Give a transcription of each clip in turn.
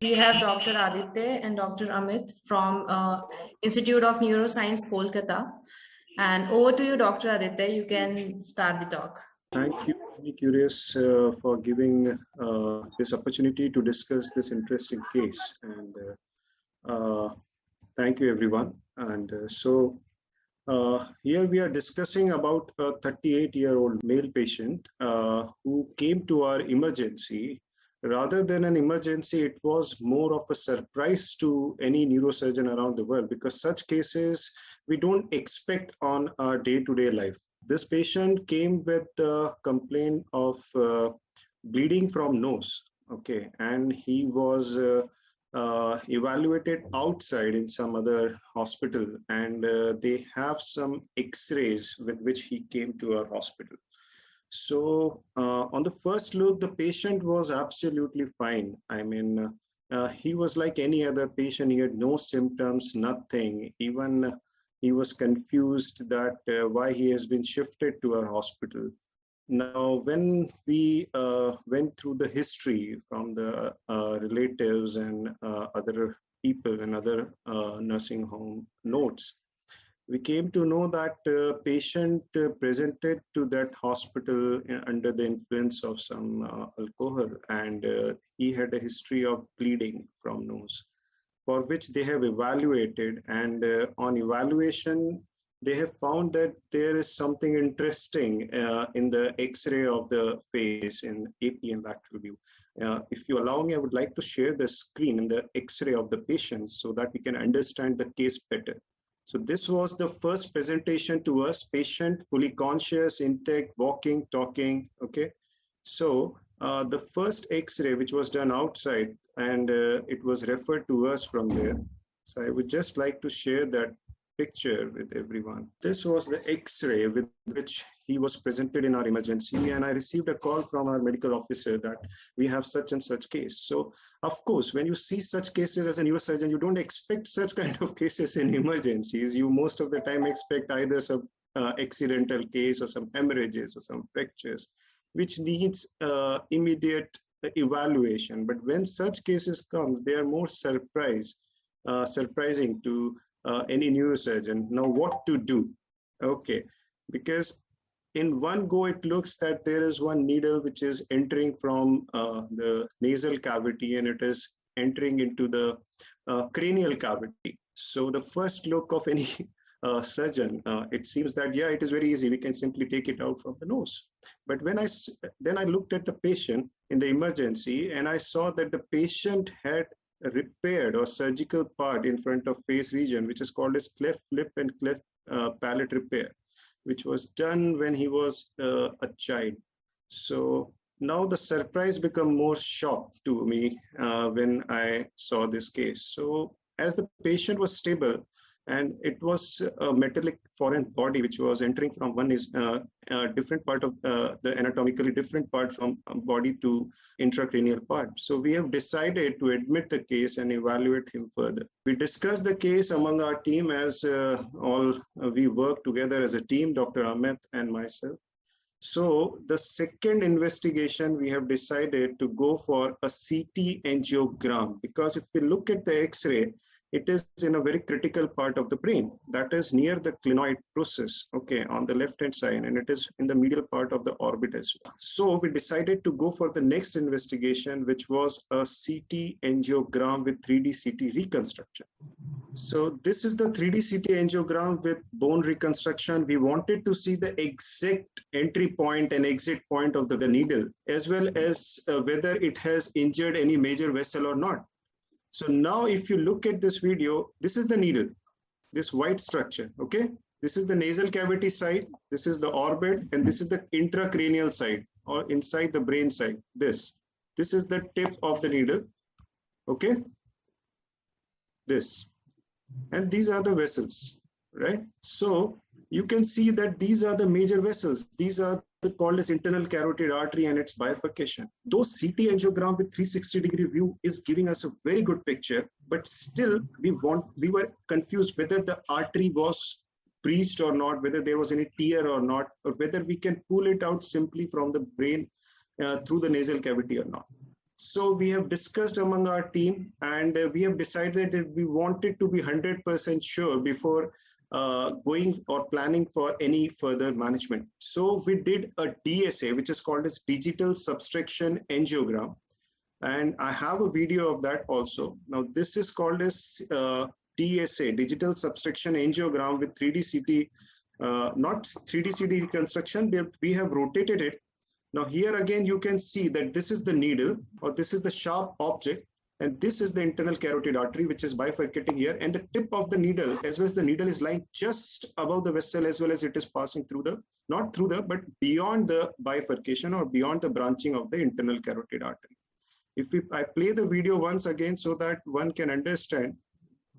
We have Dr. Aditya and Dr. Amit from Institute of Neuroscience, Kolkata. And over to you, Dr. Aditya. You can start the talk. Thank you, Curious, for giving this opportunity to discuss this interesting case. And thank you, everyone. And here we are discussing about a 38-year-old male patient who came to our emergency. Rather than an emergency, it was more of a surprise to any neurosurgeon around the world, because such cases we don't expect on our day-to-day life. This patient came with a complaint of bleeding from nose, okay, and he was evaluated outside in some other hospital, and they have some x-rays with which he came to our hospital. So on the first look, the patient was absolutely fine. I mean, he was like any other patient. He had no symptoms, nothing. Even he was confused that why he has been shifted to our hospital. Now, when we went through the history from the relatives and other people and other nursing home notes, we came to know that patient presented to that hospital under the influence of some alcohol, and he had a history of bleeding from nose, for which they have evaluated, and on evaluation they have found that there is something interesting in the x-ray of the face in APM lateral view. If you allow me, I would like to share the screen in the x-ray of the patient so that we can understand the case better. So this was the first presentation to us, patient fully conscious, intact, walking, talking, okay. So the first x-ray which was done outside, and it was referred to us from there. So I would just like to share that picture with everyone. This was the x-ray with which he was presented in our emergency, and I received a call from our medical officer that we have such and such case. So of course, when you see such cases as a neurosurgeon, you don't expect such kind of cases in emergencies. You most of the time expect either some accidental case or some hemorrhages or some fractures, which needs immediate evaluation. But when such cases come, they are more surprising to any neurosurgeon. Now, what to do? Okay, because in one go, it looks that there is one needle which is entering from the nasal cavity, and it is entering into the cranial cavity. So the first look of any surgeon, it seems that, yeah, it is very easy. We can simply take it out from the nose. But when then I looked at the patient in the emergency, and I saw that the patient had repaired or surgical part in front of face region, which is called as cleft lip and cleft palate repair, which was done when he was a child. So now the surprise became more shock to me when I saw this case. So as the patient was stable, and it was a metallic foreign body which was entering from one is different part of the anatomically different part from body to intracranial part. So we have decided to admit the case and evaluate him further. We discussed the case among our team, as we work together as a team, Dr. Amit and myself. So the second investigation, we have decided to go for a CT angiogram, because if we look at the X-ray, it is in a very critical part of the brain, that is near the clinoid process, okay, on the left-hand side, and it is in the medial part of the orbit as well. So we decided to go for the next investigation, which was a CT angiogram with 3D CT reconstruction. So this is the 3D CT angiogram with bone reconstruction. We wanted to see the exact entry point and exit point of the needle, as well as whether it has injured any major vessel or not. So now if you look at this video, this is the needle, this white structure, okay? This is the nasal cavity side, this is the orbit, and this is the intracranial side, or inside the brain side, this is the tip of the needle, okay? This, and these are the vessels, right? So you can see that these are the major vessels. These are called as internal carotid artery and its bifurcation. Though CT angiogram with 360-degree view is giving us a very good picture, but still we were confused whether the artery was breached or not, whether there was any tear or not, or whether we can pull it out simply from the brain through the nasal cavity or not. So we have discussed among our team, and we have decided that we wanted to be 100% sure before going or planning for any further management. So we did a DSA, which is called as digital subtraction angiogram. And I have a video of that also. Now this is called as DSA, digital subtraction angiogram with 3D CT, not 3D CT reconstruction, but we have rotated it. Now here again, you can see that this is the needle, or this is the sharp object, and this is the internal carotid artery, which is bifurcating here. And the tip of the needle, as well as the needle, is lying just above the vessel, as well as it is passing through the, not through the, but beyond the bifurcation or beyond the branching of the internal carotid artery. If I play the video once again so that one can understand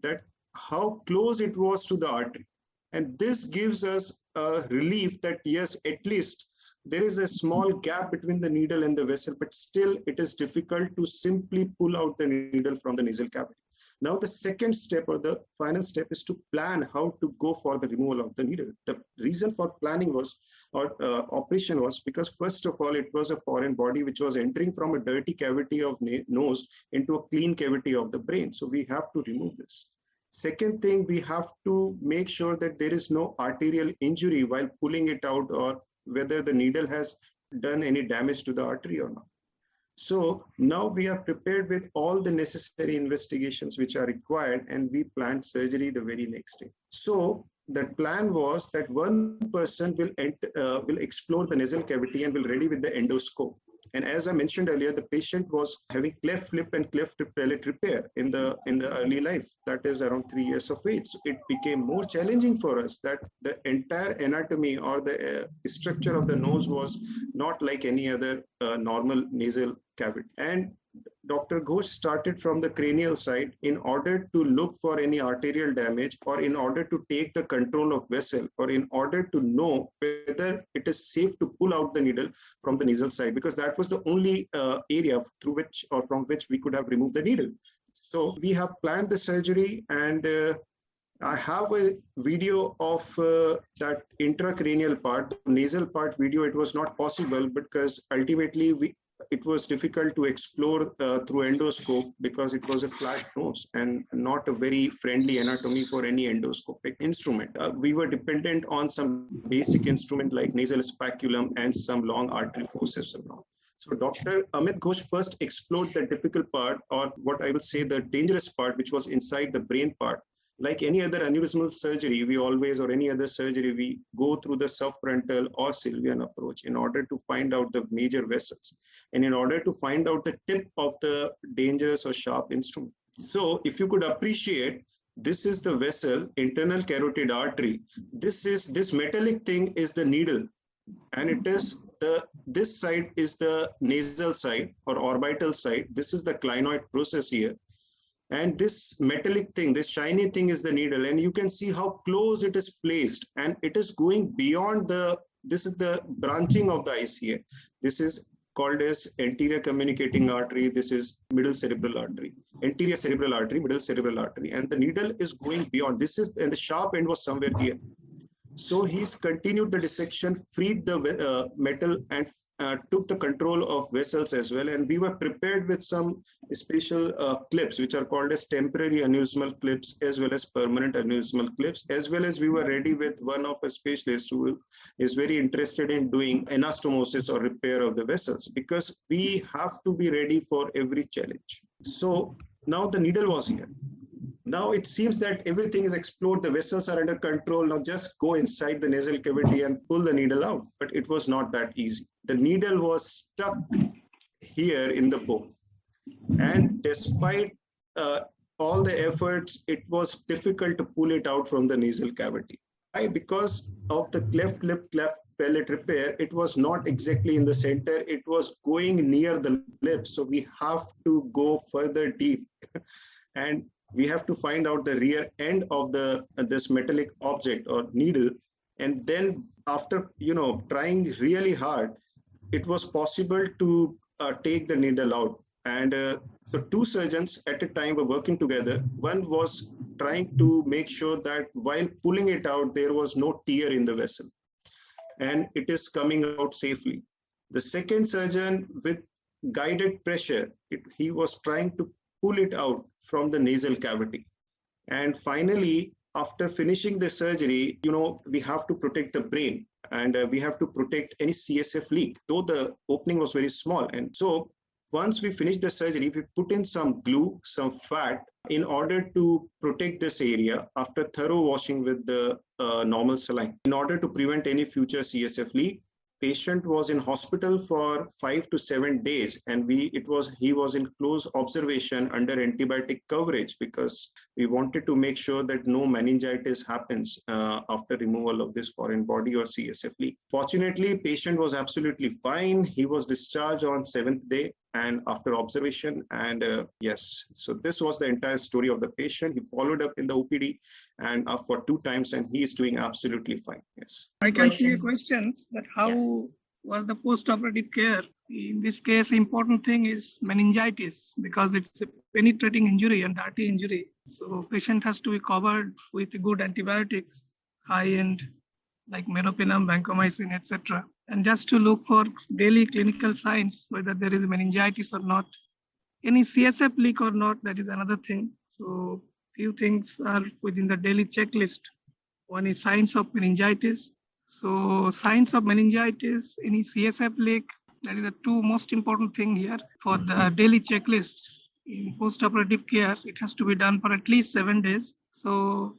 that how close it was to the artery. And this gives us a relief that yes, at least there is a small gap between the needle and the vessel, but still it is difficult to simply pull out the needle from the nasal cavity. Now the second step, or the final step, is to plan how to go for the removal of the needle. The reason for planning was, or operation was, because first of all, it was a foreign body which was entering from a dirty cavity of nose into a clean cavity of the brain. So we have to remove this. Second thing, we have to make sure that there is no arterial injury while pulling it out, or whether the needle has done any damage to the artery or not. So now we are prepared with all the necessary investigations which are required, and we planned surgery the very next day. So the plan was that one person will explore the nasal cavity and will ready with the endoscope. And as I mentioned earlier, the patient was having cleft lip and cleft palate repair in the early life, that is around 3 years of age. So it became more challenging for us that the entire anatomy or the structure of the nose was not like any other normal nasal cavity. And Dr. Ghosh started from the cranial side in order to look for any arterial damage, or in order to take the control of vessel, or in order to know whether it is safe to pull out the needle from the nasal side, because that was the only area through which or from which we could have removed the needle. So we have planned the surgery, and I have a video of that intracranial part. The nasal part video, it was not possible because ultimately it was difficult to explore through endoscope, because it was a flat nose and not a very friendly anatomy for any endoscopic instrument. We were dependent on some basic instrument like nasal speculum and some long artery forceps. So Dr. Amit Ghosh first explored the difficult part, or what I will say the dangerous part, which was inside the brain part. Like any other aneurysmal surgery, we always, or any other surgery, we go through the subfrontal or Sylvian approach in order to find out the major vessels, and in order to find out the tip of the dangerous or sharp instrument. So if you could appreciate, this is the vessel, internal carotid artery. This metallic thing is the needle, and it is this side is the nasal side or orbital side. This is the clinoid process here. And this metallic thing, this shiny thing, is the needle, and you can see how close it is placed, and it is going beyond this is the branching of the ICA. This is called as anterior communicating artery. This is middle cerebral artery, anterior cerebral artery, middle cerebral artery, and the needle is going beyond. This is, and the sharp end was somewhere here. So he's continued the dissection, freed the metal, and took the control of vessels as well. And we were prepared with some special clips, which are called as temporary aneurysmal clips, as well as permanent aneurysmal clips, as well as we were ready with one of a specialist who is very interested in doing anastomosis or repair of the vessels, because we have to be ready for every challenge. So now the needle was here. Now it seems that everything is explored, the vessels are under control. Now just go inside the nasal cavity and pull the needle out. But it was not that easy. The needle was stuck here in the bone. And despite all the efforts, it was difficult to pull it out from the nasal cavity. Why? Because of the cleft lip, cleft palate repair, it was not exactly in the center. It was going near the lip. So we have to go further deep. And we have to find out the rear end of this metallic object or needle. And then after, trying really hard, it was possible to take the needle out. And so two surgeons at a time were working together. One was trying to make sure that while pulling it out, there was no tear in the vessel, and it is coming out safely. The second surgeon, with guided pressure, he was trying to pull it out from the nasal cavity. And finally, after finishing the surgery, we have to protect the brain, and we have to protect any CSF leak, though the opening was very small. And so once we finished the surgery, we put in some glue, some fat, in order to protect this area after thorough washing with the normal saline, in order to prevent any future CSF leak. Patient was in hospital for 5 to 7 days, and he was in close observation under antibiotic coverage, because we wanted to make sure that no meningitis happens after removal of this foreign body or CSF leak. Fortunately, patient was absolutely fine. He was discharged on 7th day and after observation. And yes, so this was the entire story of the patient. He followed up in the OPD and for 2 times, and he is doing absolutely fine. Yes. I can see a question that how was the post-operative care? In this case, important thing is meningitis, because it's a penetrating injury and dirty injury. So patient has to be covered with good antibiotics, high-end like meropenem, vancomycin, etc. And just to look for daily clinical signs, whether there is meningitis or not. Any CSF leak or not, that is another thing. So few things are within the daily checklist. One is signs of meningitis. So signs of meningitis, any CSF leak, that is the 2 most important thing here for the daily checklist. In post-operative care, it has to be done for at least 7 days. So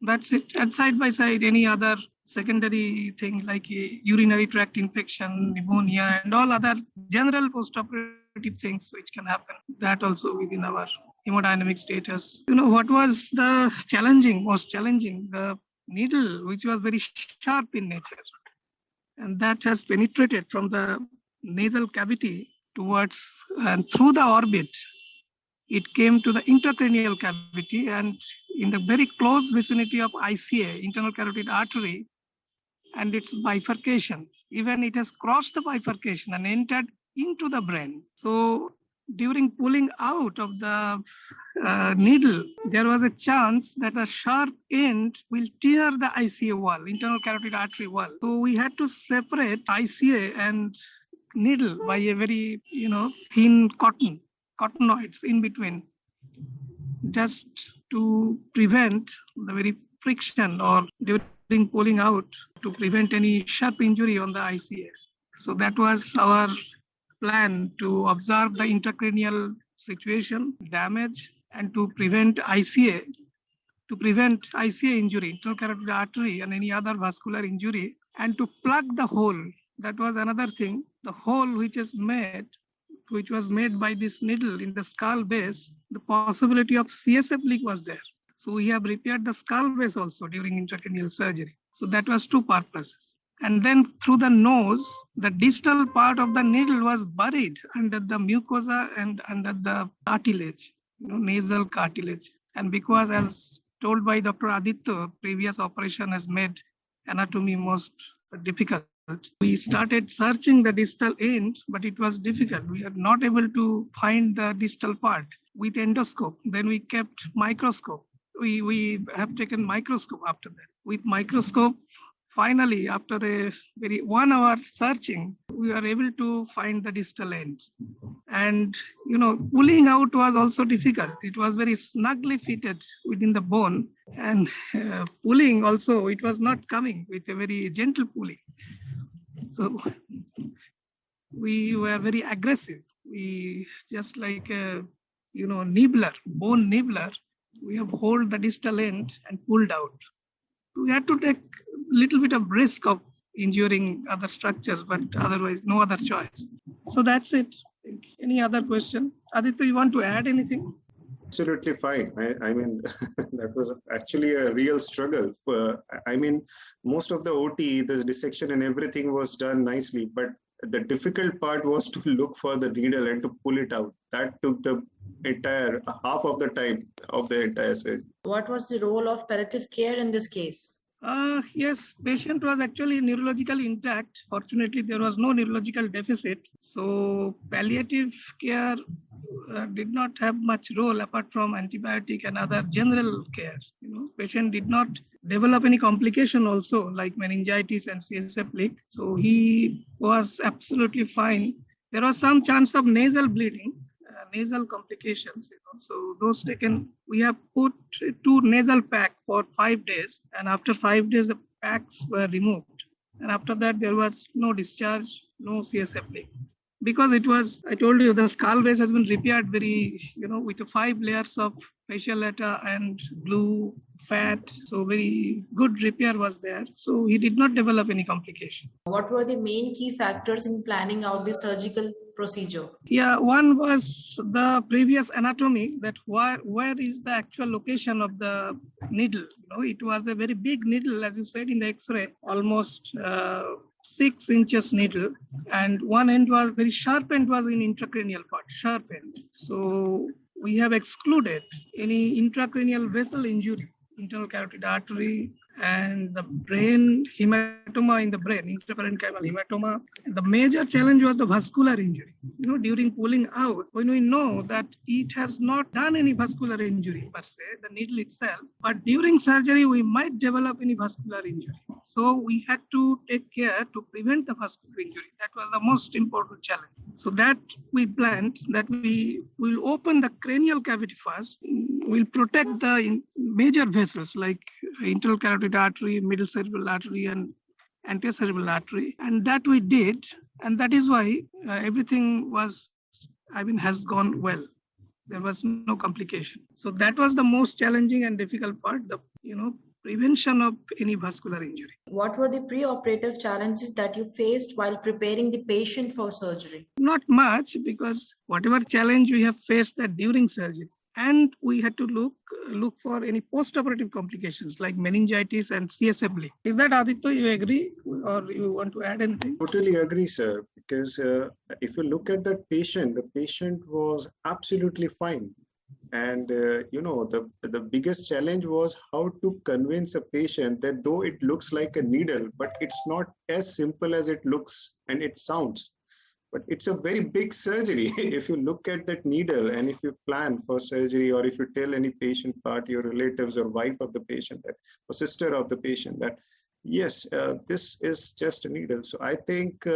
that's it. And side by side, any other secondary thing like a urinary tract infection, pneumonia, and all other general post-operative things which can happen. That also within our hemodynamic status. What was the most challenging? The needle, which was very sharp in nature. And that has penetrated from the nasal cavity towards and through the orbit. It came to the intracranial cavity, and in the very close vicinity of ICA, internal carotid artery, and its bifurcation. Even it has crossed the bifurcation and entered into the brain. So during pulling out of the needle, there was a chance that a sharp end will tear the ICA wall, internal carotid artery wall. So we had to separate ICA and needle by a very, thin cottonoids in between, just to prevent the very friction or during pulling out, to prevent any sharp injury on the ICA. So that was our plan, to observe the intracranial situation, damage, and to prevent ICA injury, internal carotid artery, and any other vascular injury, and to plug the hole. That was another thing. The hole which was made by this needle in the skull base, the possibility of CSF leak was there. So we have repaired the skull base also during intracranial surgery. So that was 2 purposes. And then through the nose, the distal part of the needle was buried under the mucosa and under the cartilage, nasal cartilage. And because, as told by Dr. Aditya, previous operation has made anatomy most difficult. We started searching the distal end, but it was difficult. We are not able to find the distal part with endoscope. Then we kept microscope. We have taken microscope after that. With microscope, finally, after a very 1 hour searching, we were able to find the distal end. And, pulling out was also difficult. It was very snugly fitted within the bone. And pulling also, it was not coming with a very gentle pulling. So we were very aggressive. We just like a, nibbler, bone nibbler, we have hold the distal end and pulled out. We had to take a little bit of risk of injuring other structures, but otherwise no other choice. So that's it. Any other question? Aditya, you want to add anything? Absolutely fine. I mean, that was actually a real struggle. Most of the OT, the dissection and everything was done nicely, but the difficult part was to look for the needle and to pull it out. That took the entire half of the time of the entire surgery. What was the role of palliative care in this case? Yes, patient was actually neurologically intact. Fortunately, there was no neurological deficit. So palliative care did not have much role apart from antibiotic and other general care. Patient did not develop any complication also like meningitis and CSF leak. So he was absolutely fine. There was some chance of nasal bleeding, nasal complications. So those taken, we have put 2 nasal pack for 5 days, and after 5 days the packs were removed, and after that there was no discharge, no CSF leak. Because it was, I told you, the skull base has been repaired very, with the 5 layers of facial data and glue, fat. So very good repair was there. So he did not develop any complication. What were the main key factors in planning out the surgical procedure? Yeah, one was the previous anatomy, that where is the actual location of the needle. It was a very big needle, as you said in the X-ray, almost 6 inches needle, and one end was very sharp end was in intracranial part, sharp end. So we have excluded any intracranial vessel injury, internal carotid artery, and the brain hematoma in the brain, intraparenchymal hematoma. And the major challenge was the vascular injury. During pulling out, when we know that it has not done any vascular injury per se, the needle itself, but during surgery we might develop any vascular injury. So we had to take care to prevent the vascular injury. That was the most important challenge. So that we planned that we will open the cranial cavity first. We'll protect the major vessels like internal carotid artery, middle cerebral artery, and anterior cerebral artery. And that we did. And that is why everything has gone well. There was no complication. So that was the most challenging and difficult part, the prevention of any vascular injury. What were the pre-operative challenges that you faced while preparing the patient for surgery? Not much, because whatever challenge we have faced that during surgery, and we had to look for any post-operative complications like meningitis and CSF leak. Is that, Aditya, you agree, or you want to add anything? Totally agree, sir, because if you look at that patient, the patient was absolutely fine. And the biggest challenge was how to convince a patient that though it looks like a needle, but it's not as simple as it looks and it sounds. But it's a very big surgery. If you look at that needle and if you plan for surgery, or if you tell any patient part, your relatives or wife of the patient, that or sister of the patient, that yes, this is just a needle. So I think,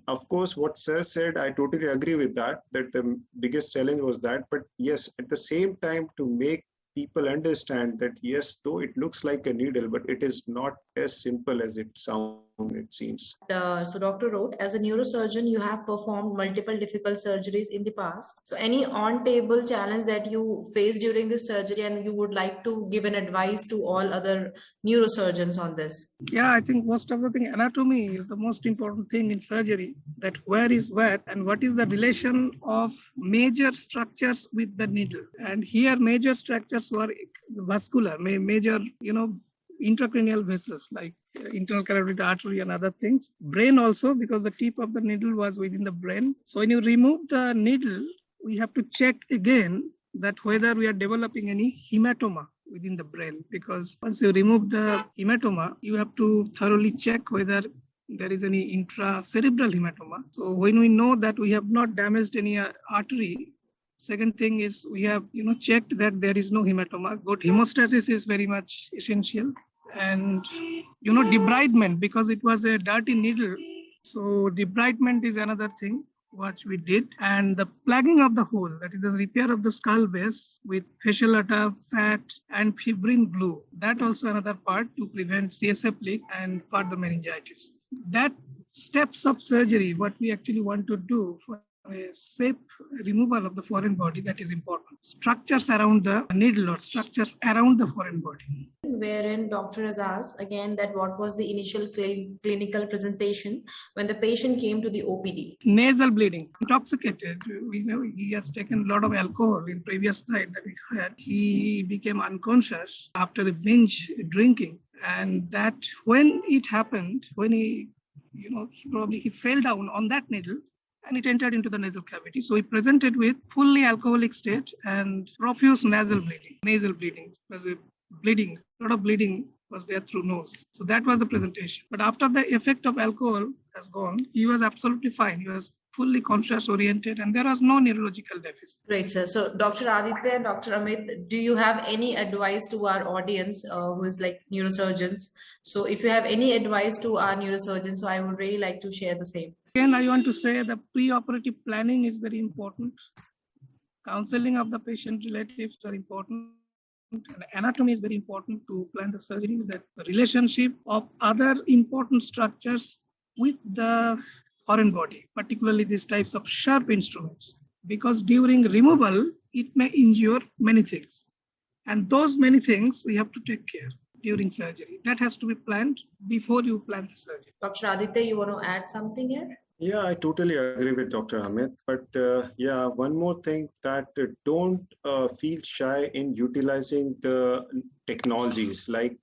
of course, what sir said, I totally agree with that the biggest challenge was that. But yes, at the same time, to make people understand that yes, though it looks like a needle, but it is not as simple as it sounds, it seems. So Dr. wrote, as a neurosurgeon, you have performed multiple difficult surgeries in the past. So any on-table challenge that you faced during this surgery and you would like to give an advice to all other neurosurgeons on this? Yeah, I think most of the thing, anatomy is the most important thing in surgery, that where is where and what is the relation of major structures with the needle. And here major structures were vascular, major, intracranial vessels like internal carotid artery and other things. Brain also, because the tip of the needle was within the brain. So when you remove the needle, we have to check again that whether we are developing any hematoma within the brain, because once you remove the hematoma, you have to thoroughly check whether there is any intracerebral hematoma. So when we know that we have not damaged any artery, second thing is we have checked that there is no hematoma. Good hemostasis is very much essential. And debridement, because it was a dirty needle. So debridement is another thing which we did. And the plugging of the hole, that is the repair of the skull base with facial atta, fat, and fibrin glue. That also another part to prevent CSF leak and further meningitis. That steps of surgery, what we actually want to do for a safe removal of the foreign body, that is important. Structures around the needle or structures around the foreign body. Wherein doctor has asked again that what was the initial clinical presentation when the patient came to the OPD? Nasal bleeding, intoxicated. We know he has taken a lot of alcohol in previous night that we had. He became unconscious after a binge drinking. And that when it happened, when he fell down on that needle, and it entered into the nasal cavity. So he presented with fully alcoholic state and profuse nasal bleeding. Nasal bleeding was a lot of bleeding was there through nose. So that was the presentation. But after the effect of alcohol has gone, he was absolutely fine. He was fully conscious oriented and there was no neurological deficit. Great, sir. So Dr. Aditya and Dr. Amit, do you have any advice to our audience who is like neurosurgeons? So if you have any advice to our neurosurgeons, so I would really like to share the same. Again, I want to say the pre-operative planning is very important. Counseling of the patient relatives are important. And anatomy is very important to plan the surgery. The relationship of other important structures with the foreign body, particularly these types of sharp instruments, because during removal, it may injure many things. And those many things we have to take care during surgery. That has to be planned before you plan the surgery. Dr. Aditya, you want to add something here? Yeah, I totally agree with Dr. Amit. But yeah, one more thing that don't feel shy in utilizing the technologies. Like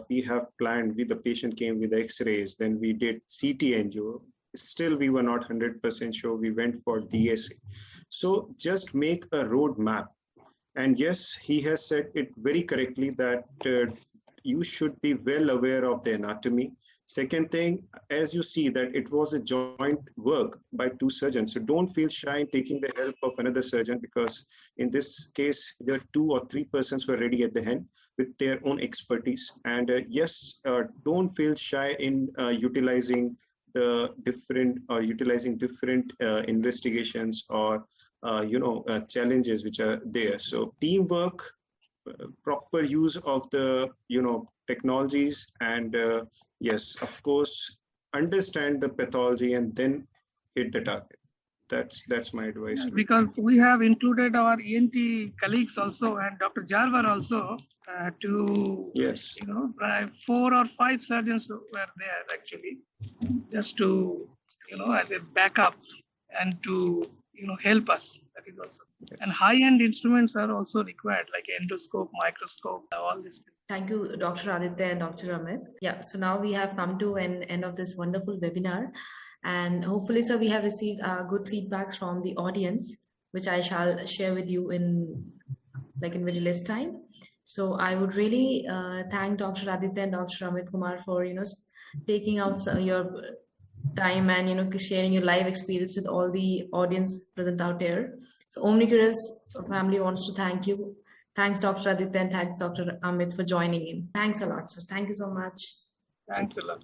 we have planned, the patient came with X-rays, then we did CT angio. Still, we were not 100% sure. We went for DSA. So just make a roadmap. And yes, he has said it very correctly that you should be well aware of the anatomy. Second thing, as you see that it was a joint work by two surgeons. So don't feel shy in taking the help of another surgeon, because in this case, there are 2 or 3 persons were ready at the hand with their own expertise. And yes, don't feel shy in utilizing the different investigations or challenges which are there. So teamwork, proper use of the technologies, and yes, of course, understand the pathology and then hit the target. That's my advice. Because we have included our ENT colleagues also and Dr. Jarvar also to, yes, 4 or 5 surgeons were there actually, just to, as a backup and to, help us. That is also. Yes. And high-end instruments are also required, like endoscope, microscope, all these things. Thank you, Dr. Aditya and Dr. Amit. Yeah, so now we have come to an end of this wonderful webinar. And hopefully, sir, we have received good feedbacks from the audience, which I shall share with you in very less time. So I would really thank Dr. Aditya and Dr. Amit Kumar for, taking out your time and, sharing your live experience with all the audience present out here. So Omnicurious family wants to thank you. Thanks, Dr. Aditya, and thanks, Dr. Amit, for joining in. Thanks a lot, sir. Thank you so much. Thanks a lot.